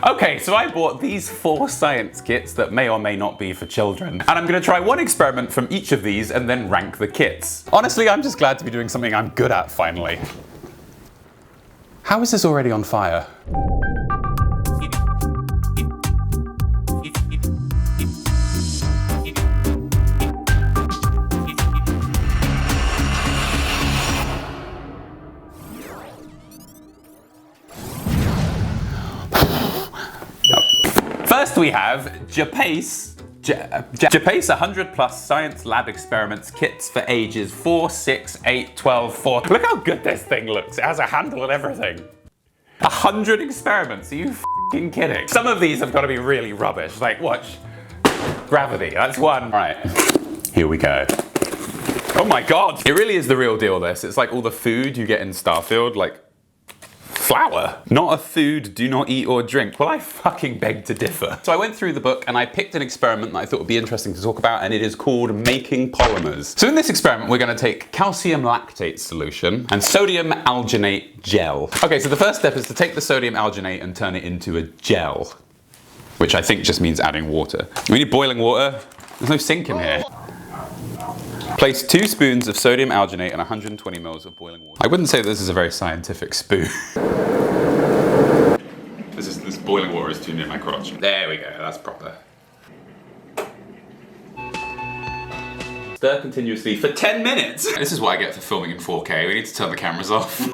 Okay, so I bought these 4 science kits that may or may not be for children. And I'm gonna try one experiment from each of these and then rank the kits. Honestly, I'm just glad to be doing something I'm good at finally. How is this already on fire? First we have Japace 100 plus science lab experiments kits for ages 4, 6, 8, 12, 14. Look how good this thing looks. It has a handle and everything. 100 experiments, are you f***ing kidding? Some of these have got to be really rubbish. Like, watch. Gravity, that's one. All right, here we go. Oh my God. It really is the real deal, this. It's like all the food you get in Starfield, like flour. Not a food, do not eat or drink. Well, I fucking beg to differ. So I went through the book and I picked an experiment that I thought would be interesting to talk about, and it is called making polymers. So in this experiment, we're gonna take calcium lactate solution and sodium alginate gel. Okay, so the first step is to take the sodium alginate and turn it into a gel, which I think just means adding water. We need boiling water. There's no sink in here. Place 2 spoons of sodium alginate and 120 ml of boiling water. I wouldn't say this is a very scientific spoon. This boiling water is too near my crotch. There we go, that's proper. Stir continuously for 10 minutes. This is what I get for filming in 4K. We need to turn the cameras off.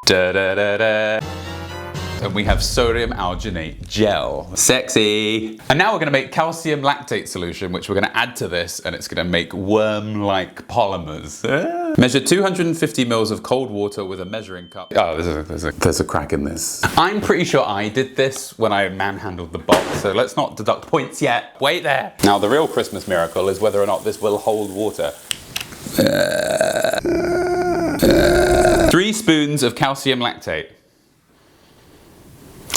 Da da da da. And we have sodium alginate gel. Sexy. And now we're gonna make calcium lactate solution, which we're gonna add to this, and it's gonna make worm-like polymers. Measure 250 ml of cold water with a measuring cup. Oh, there's a crack in this. I'm pretty sure I did this when I manhandled the box, so let's not deduct points yet. Wait there. Now the real Christmas miracle is whether or not this will hold water. 3 spoons of calcium lactate.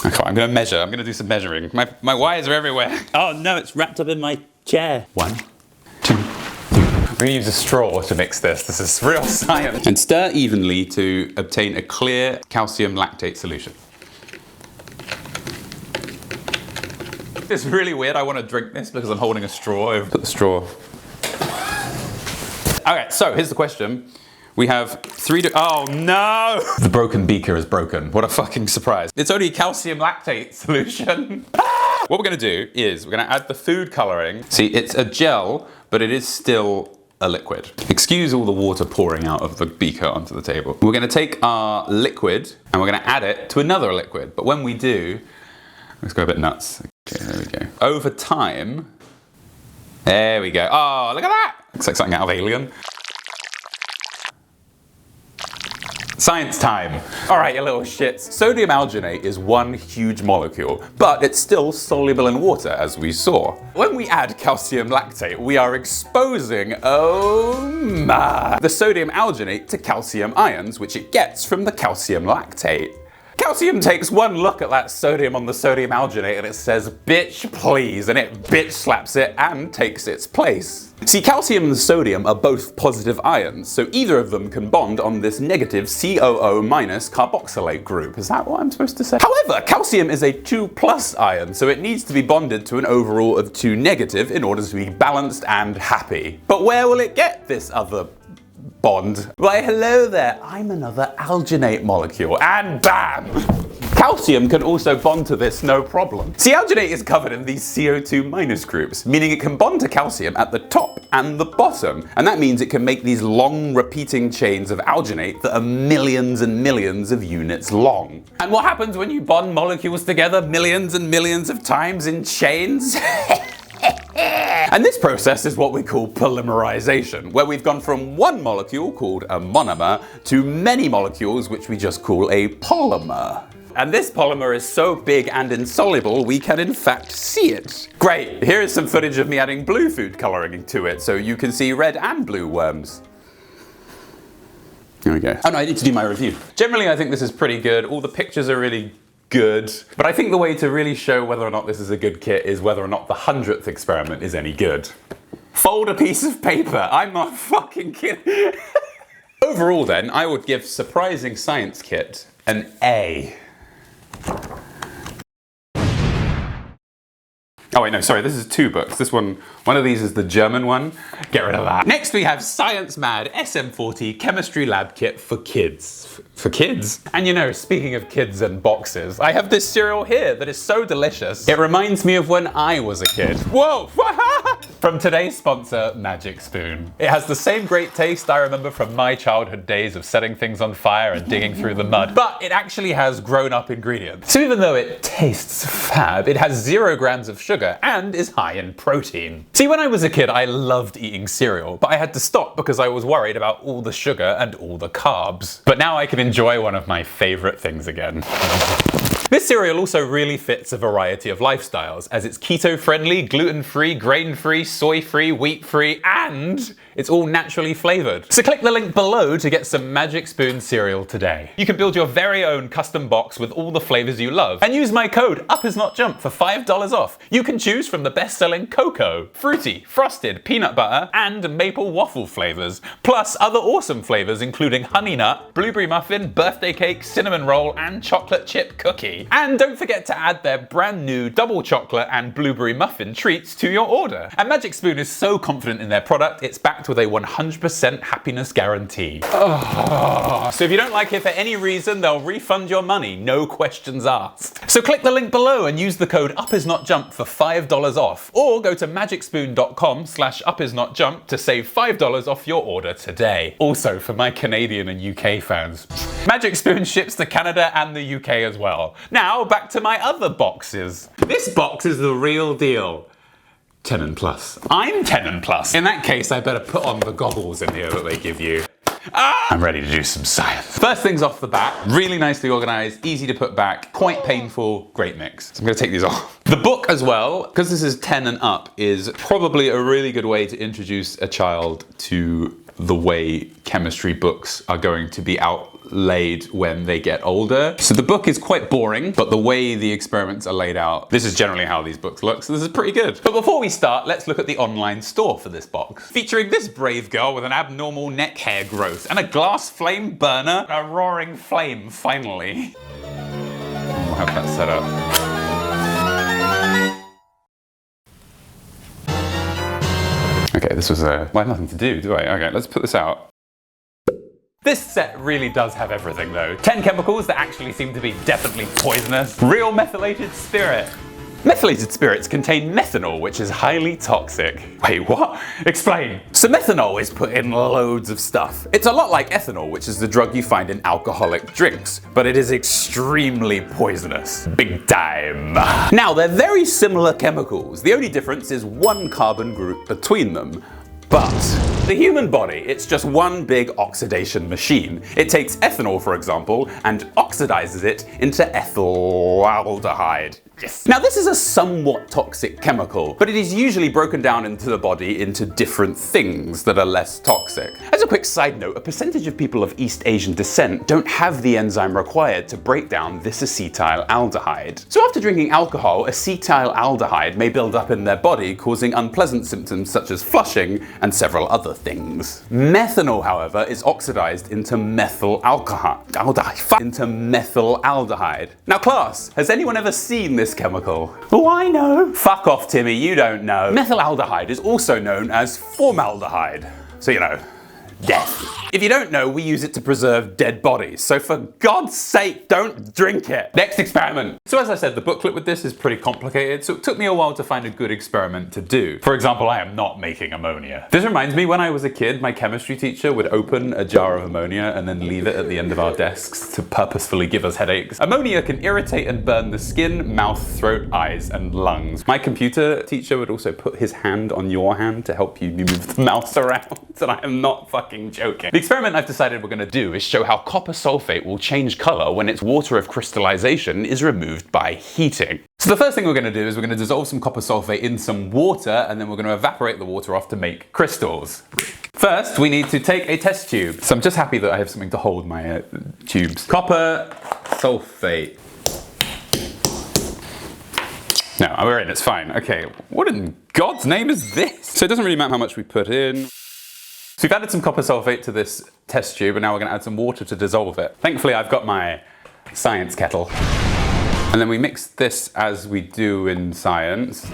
Okay, I'm gonna measure. I'm gonna do some measuring. My wires are everywhere. Oh no, it's wrapped up in my chair. 1, 2, 3. We're gonna use a straw to mix this. This is real science. And stir evenly to obtain a clear calcium lactate solution. It's really weird. I want to drink this because I'm holding a straw. Put the straw. Okay, so here's the question. We have 3 oh no! The broken beaker is broken. What a fucking surprise. It's only calcium lactate solution. What we're gonna do is we're gonna add the food coloring. See, it's a gel, but it is still a liquid. Excuse all the water pouring out of the beaker onto the table. We're gonna take our liquid and we're gonna add it to another liquid. But when we do, let's go a bit nuts. Okay, there we go. Over time, there we go. Oh, look at that! Looks like something out of Alien. Science time. All right, you little shits. Sodium alginate is one huge molecule, but it's still soluble in water, as we saw. When we add calcium lactate, we are exposing, oh my, the sodium alginate to calcium ions, which it gets from the calcium lactate. Calcium takes one look at that sodium on the sodium alginate and it says, bitch please, and it bitch slaps it and takes its place. See, calcium and sodium are both positive ions, so either of them can bond on this negative COO minus carboxylate group. Is that what I'm supposed to say? However, calcium is a 2+ ion, so it needs to be bonded to an overall of 2 negative in order to be balanced and happy. But where will it get this other bond? Why, hello there, I'm another alginate molecule, and bam! Calcium can also bond to this, no problem. See, alginate is covered in these CO2 minus groups, meaning it can bond to calcium at the top and the bottom, and that means it can make these long repeating chains of alginate that are millions and millions of units long. And what happens when you bond molecules together millions and millions of times in chains? And this process is what we call polymerization, where we've gone from one molecule called a monomer to many molecules which we just call a polymer. And this polymer is so big and insoluble we can in fact see it. Great, here is some footage of me adding blue food coloring to it so you can see red and blue worms. Here we go. Oh no, I need to do my review. Generally I think this is pretty good. All the pictures are really good. But I think the way to really show whether or not this is a good kit is whether or not the 100th experiment is any good. Fold a piece of paper. I'm not fucking kidding. Overall then, I would give Surprising Science Kit an A. Oh wait, no, sorry, this is 2 books. One of these is the German one. Get rid of that. Next we have Science Mad SM40 Chemistry Lab Kit for kids. For kids? And you know, speaking of kids and boxes, I have this cereal here that is so delicious. It reminds me of when I was a kid. Whoa! From today's sponsor, Magic Spoon. It has the same great taste I remember from my childhood days of setting things on fire and digging through the mud, but it actually has grown-up ingredients. So even though it tastes fab, it has 0 grams of sugar and is high in protein. See, when I was a kid, I loved eating cereal, but I had to stop because I was worried about all the sugar and all the carbs. But now I can enjoy one of my favorite things again. This cereal also really fits a variety of lifestyles, as it's keto-friendly, gluten-free, grain-free, soy-free, wheat-free, and it's all naturally flavored. So click the link below to get some Magic Spoon cereal today. You can build your very own custom box with all the flavors you love, and use my code UPISNOTJUMP for $5 off. You can choose from the best-selling cocoa, fruity, frosted, peanut butter, and maple waffle flavors, plus other awesome flavors including honey nut, blueberry muffin, birthday cake, cinnamon roll, and chocolate chip cookie. And don't forget to add their brand new double chocolate and blueberry muffin treats to your order. And Magic Spoon is so confident in their product, it's backed with a 100% happiness guarantee. Oh. So if you don't like it for any reason, they'll refund your money, no questions asked. So click the link below and use the code UPISNOTJUMP for $5 off, or go to magicspoon.com/UPISNOTJUMP to save $5 off your order today. Also for my Canadian and UK fans. Magic Spoon ships to Canada and the UK as well. Now back to my other boxes. This box is the real deal. 10 and plus. I'm 10 and plus. In that case, I better put on the goggles in here that they give you. I'm ready to do some science. First things off the bat, really nicely organized, easy to put back, quite painful, great mix. So I'm gonna take these off. The book as well, because this is 10 and up, is probably a really good way to introduce a child to the way chemistry books are going to be outlaid when they get older. So the book is quite boring, but the way the experiments are laid out, this is generally how these books look, so this is pretty good. But before we start, let's look at the online store for this box. Featuring this brave girl with an abnormal neck hair growth and a glass flame burner, a roaring flame, finally. We'll have that set up. Okay, this was well, I have nothing to do I? Okay, let's put this out. This set really does have everything though. 10 chemicals that actually seem to be definitely poisonous. Real methylated spirit. Methylated spirits contain methanol, which is highly toxic. Wait, what? Explain. So methanol is put in loads of stuff. It's a lot like ethanol, which is the drug you find in alcoholic drinks, but it is extremely poisonous. Big time. Now, they're very similar chemicals. The only difference is one carbon group between them. But the human body, it's just one big oxidation machine. It takes ethanol, for example, and oxidizes it into ethyl aldehyde. Yes. Now this is a somewhat toxic chemical, but it is usually broken down into the body into different things that are less toxic. As a quick side note, a percentage of people of East Asian descent don't have the enzyme required to break down this acetyl aldehyde. So after drinking alcohol, acetyl aldehyde may build up in their body, causing unpleasant symptoms such as flushing and several other things. Methanol, however, is oxidized into methyl aldehyde. Now class, has anyone ever seen this chemical? Oh, I know. Fuck off, Timmy, you don't know. Methylaldehyde is also known as formaldehyde. So, you know, death. If you don't know, we use it to preserve dead bodies, so for God's sake, don't drink it. Next experiment. So as I said, the booklet with this is pretty complicated, so it took me a while to find a good experiment to do. For example, I am not making ammonia. This reminds me, when I was a kid, my chemistry teacher would open a jar of ammonia and then leave it at the end of our desks to purposefully give us headaches. Ammonia can irritate and burn the skin, mouth, throat, eyes, and lungs. My computer teacher would also put his hand on your hand to help you move the mouse around, and I am not fucking joking. The experiment I've decided we're going to do is show how copper sulfate will change color when its water of crystallization is removed by heating. So the first thing we're going to do is we're going to dissolve some copper sulfate in some water, and then we're going to evaporate the water off to make crystals. First, we need to take a test tube. So I'm just happy that I have something to hold my tubes. Copper sulfate. No, we're in, it's fine. Okay, what in God's name is this? So it doesn't really matter how much we put in. So we've added some copper sulfate to this test tube, and now we're going to add some water to dissolve it. Thankfully, I've got my science kettle. And then we mix this as we do in science.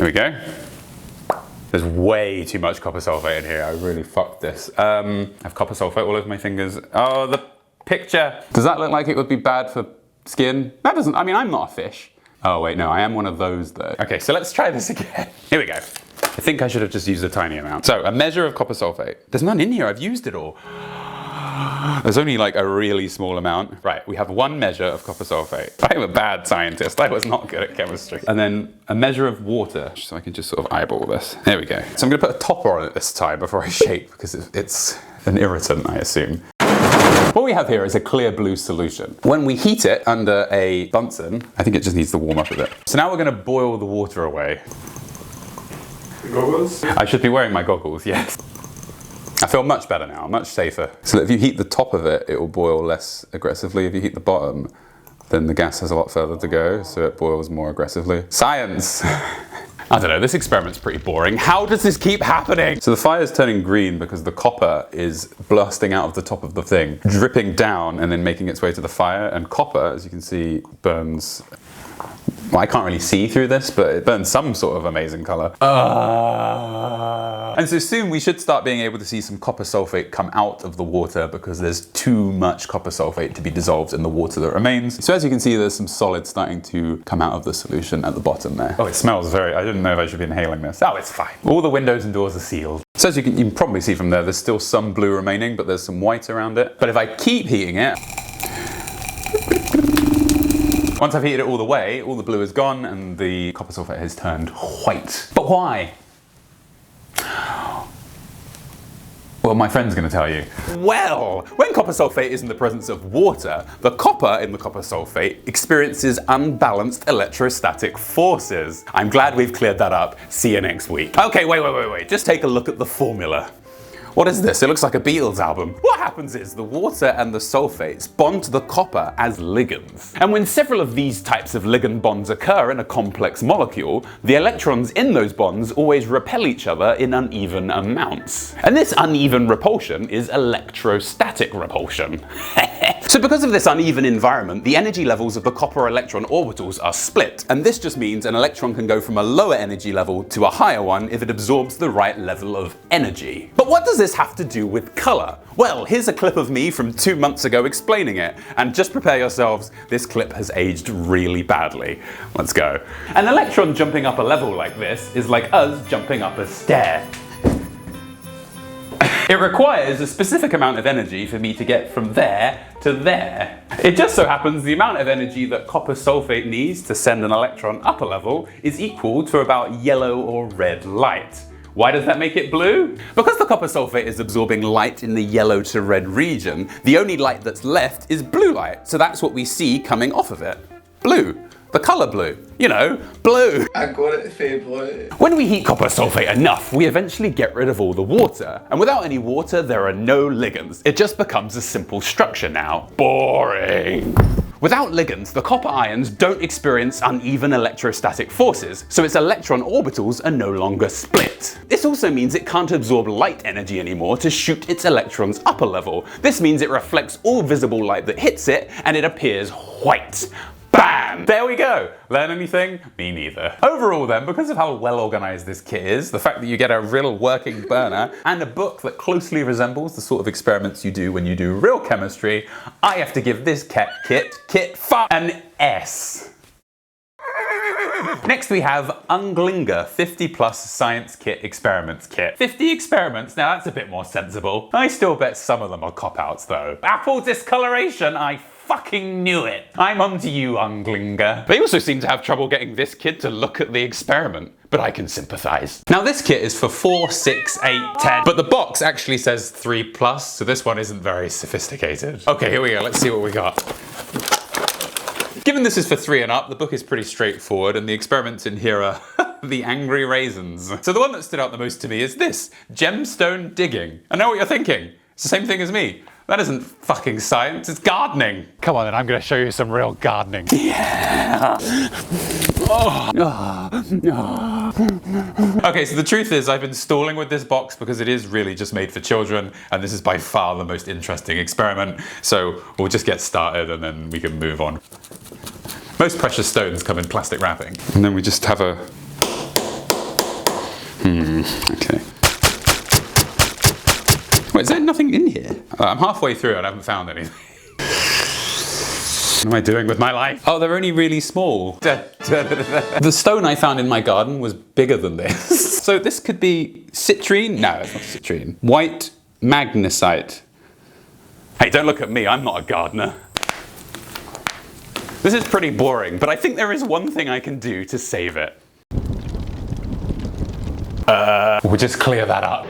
There we go. There's way too much copper sulfate in here. I really fucked this. I have copper sulfate all over my fingers. Oh, the picture. Does that look like it would be bad for skin? That doesn't, I mean, I'm not a fish. Oh wait, no, I am one of those though. Okay, so let's try this again. Here we go. I think I should have just used a tiny amount. So, a measure of copper sulfate. There's none in here, I've used it all. There's only like a really small amount. Right, we have 1 measure of copper sulfate. I'm a bad scientist, I was not good at chemistry. And then a measure of water, so I can just sort of eyeball this. There we go. So I'm gonna put a topper on it this time before I shake, because it's an irritant, I assume. What we have here is a clear blue solution. When we heat it under a Bunsen, I think it just needs to warm up a bit. So now we're gonna boil the water away. Goggles? I should be wearing my goggles, yes. I feel much better now, much safer. So if you heat the top of it, it will boil less aggressively. If you heat the bottom, then the gas has a lot further to go, so it boils more aggressively. Science! I don't know, this experiment's pretty boring. How does this keep happening? So the fire's turning green because the copper is blasting out of the top of the thing, dripping down and then making its way to the fire. And copper, as you can see, burns. Well, I can't really see through this, but it burns some sort of amazing color. And so soon we should start being able to see some copper sulfate come out of the water because there's too much copper sulfate to be dissolved in the water that remains. So as you can see, there's some solids starting to come out of the solution at the bottom there. Oh, it smells very, I didn't know if I should be inhaling this. Oh, it's fine. All the windows and doors are sealed. So as you can probably see from there, there's still some blue remaining, but there's some white around it. But if I keep heating it, once I've heated it all the way, all the blue is gone and the copper sulfate has turned white. But why? Well, my friend's gonna tell you. Well, when copper sulfate is in the presence of water, the copper in the copper sulfate experiences unbalanced electrostatic forces. I'm glad we've cleared that up. See you next week. Okay, wait. Just take a look at the formula. What is this? It looks like a Beatles album. What happens is the water and the sulfates bond to the copper as ligands. And when several of these types of ligand bonds occur in a complex molecule, the electrons in those bonds always repel each other in uneven amounts. And this uneven repulsion is electrostatic repulsion. So because of this uneven environment, the energy levels of the copper electron orbitals are split. And this just means an electron can go from a lower energy level to a higher one if it absorbs the right level of energy. But what does this have to do with color? Well, here's a clip of me from 2 months ago explaining it. And just prepare yourselves, this clip has aged really badly. Let's go. An electron jumping up a level like this is like us jumping up a stair. It requires a specific amount of energy for me to get from there to there. It just so happens the amount of energy that copper sulfate needs to send an electron up a level is equal to about yellow or red light. Why does that make it blue? Because the copper sulfate is absorbing light in the yellow to red region, the only light that's left is blue light. So that's what we see coming off of it. Blue. The colour blue. You know, blue. I got it, fair blue. When we heat copper sulfate enough, we eventually get rid of all the water. And without any water, there are no ligands. It just becomes a simple structure now. Boring. Without ligands, the copper ions don't experience uneven electrostatic forces, so its electron orbitals are no longer split. This also means it can't absorb light energy anymore to shoot its electrons up a level. This means it reflects all visible light that hits it, and it appears white. Bam! There we go. Learn anything? Me neither. Overall then, because of how well organized this kit is, the fact that you get a real working burner, and a book that closely resembles the sort of experiments you do when you do real chemistry, I have to give this kit an S. Next we have Unglinger 50 Plus Science Kit Experiments Kit. 50 experiments? Now that's a bit more sensible. I still bet some of them are cop-outs though. Apple discoloration, I fucking knew it. I'm onto you, Unglinger. They also seem to have trouble getting this kid to look at the experiment, but I can sympathize. Now this kit is for 4, 6, 8, 10, but the box actually says 3+, so this one isn't very sophisticated. Okay, here we go, let's see what we got. Given this is for 3 and up, the book is pretty straightforward, and the experiments in here are the angry raisins. So the one that stood out the most to me is this, gemstone digging. I know what you're thinking. It's the same thing as me. That isn't fucking science, it's gardening. Come on then, I'm gonna show you some real gardening. Yeah. Okay, so the truth is I've been stalling with this box because it is really just made for children, and this is by far the most interesting experiment. So we'll just get started and then we can move on. Most precious stones come in plastic wrapping. And then we just have a Okay. Wait, is there nothing in here? I'm halfway through and I haven't found anything. What am I doing with my life? Oh, they're only really small. The stone I found in my garden was bigger than this. So this could be citrine? No, it's not citrine. White magnesite. Hey, don't look at me, I'm not a gardener. This is pretty boring, but I think there is one thing I can do to save it. We'll just clear that up.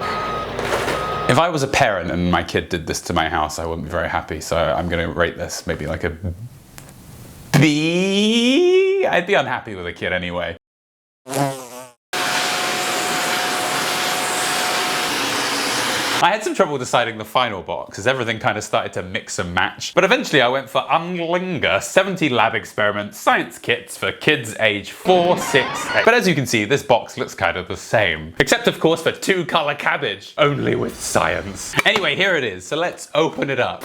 If I was a parent and my kid did this to my house, I wouldn't be very happy, so I'm gonna rate this maybe like a B. I'd be unhappy with a kid anyway. I had some trouble deciding the final box as everything kind of started to mix and match, but eventually I went for Unlinger 70 lab experiments science kits for kids age 4, 6, 8. But as you can see, this box looks kind of the same. Except of course for 2-color cabbage, only with science. Anyway, here it is, so let's open it up.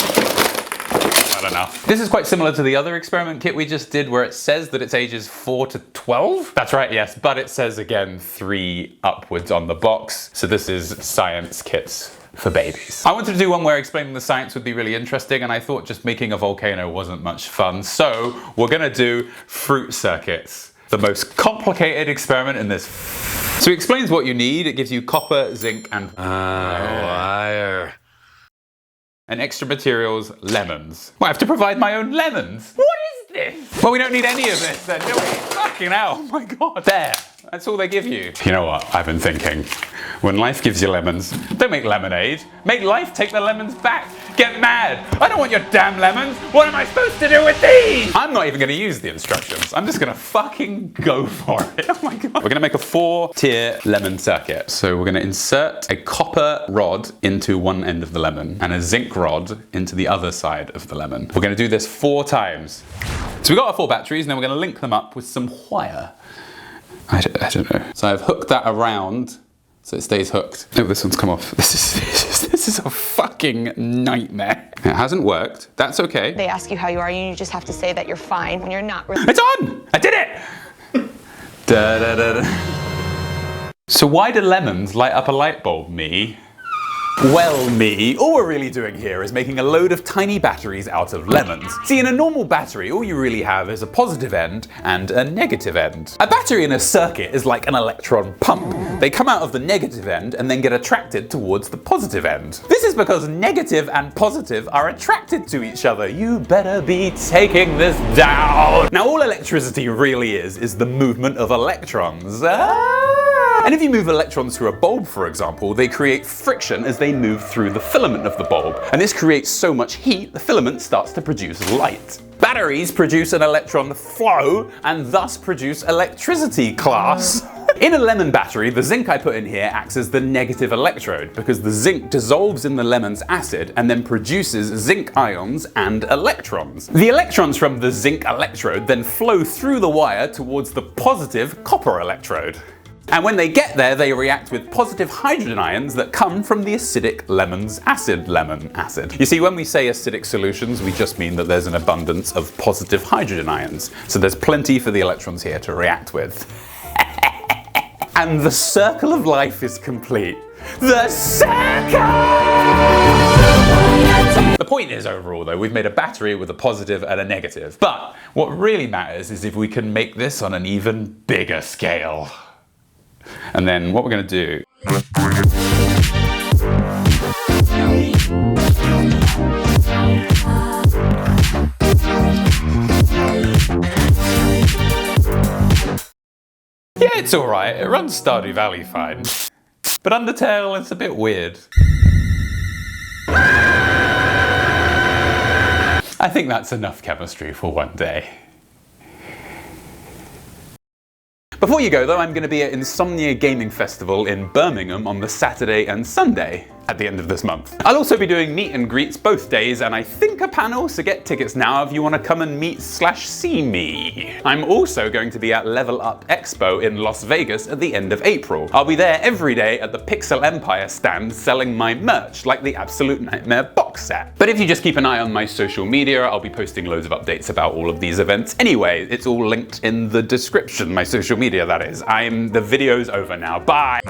Not enough. This is quite similar to the other experiment kit we just did where it says that it's ages 4 to 12. That's right, yes, but it says again 3 upwards on the box. So this is science kits for babies. I wanted to do one where explaining the science would be really interesting, and I thought just making a volcano wasn't much fun. So we're gonna do fruit circuits. The most complicated experiment in this. So it explains what you need. It gives you copper, zinc, and wire. And extra materials, lemons. Well, I have to provide my own lemons. What is this? Well, we don't need any of this then, do we? Fucking hell, oh my God. There, that's all they give you. You know what, I've been thinking. When life gives you lemons, don't make lemonade. Make life take the lemons back. Get mad. I don't want your damn lemons. What am I supposed to do with these? I'm not even gonna use the instructions. I'm just gonna fucking go for it. Oh my God. We're gonna make a 4-tier lemon circuit. So we're gonna insert a copper rod into one end of the lemon and a zinc rod into the other side of the lemon. We're gonna do this 4 times. So we've got our 4 batteries, and then we're gonna link them up with some wire. I don't know. So I've hooked that around so it stays hooked. Oh, this one's come off. This is a fucking nightmare. It hasn't worked. That's okay. They ask you how you are, and you just have to say that you're fine when you're not really. It's on! I did it! Da, da, da, da. So why do lemons light up a light bulb, me? Well, me, all we're really doing here is making a load of tiny batteries out of lemons. See, in a normal battery, all you really have is a positive end and a negative end. A battery in a circuit is like an electron pump. They come out of the negative end and then get attracted towards the positive end. This is because negative and positive are attracted to each other. You better be taking this down. Now, all electricity really is the movement of electrons. And if you move electrons through a bulb, for example, they create friction as they move through the filament of the bulb. And this creates so much heat, the filament starts to produce light. Batteries produce an electron flow and thus produce electricity, class. In a lemon battery, the zinc I put in here acts as the negative electrode because the zinc dissolves in the lemon's acid and then produces zinc ions and electrons. The electrons from the zinc electrode then flow through the wire towards the positive copper electrode. And when they get there, they react with positive hydrogen ions that come from the acidic lemon's lemon acid. You see, when we say acidic solutions, we just mean that there's an abundance of positive hydrogen ions. So there's plenty for the electrons here to react with. And the circle of life is complete. The circle! The point is, overall though, we've made a battery with a positive and a negative. But what really matters is if we can make this on an even bigger scale. And then what we're going to do yeah, it's alright, it runs Stardew Valley fine. But Undertale, it's a bit weird. I think that's enough chemistry for one day. Before you go though, I'm going to be at Insomnia Gaming Festival in Birmingham on the Saturday and Sunday. at the end of this month. I'll also be doing meet and greets both days, and I think a panel, so get tickets now if you want to come and meet/see me. I'm also going to be at Level Up Expo in Las Vegas at the end of April. I'll be there every day at the Pixel Empire stand selling my merch, like the Absolute Nightmare box set. But if you just keep an eye on my social media, I'll be posting loads of updates about all of these events anyway. It's all linked in the description, my social media that is. The video's over now. Bye!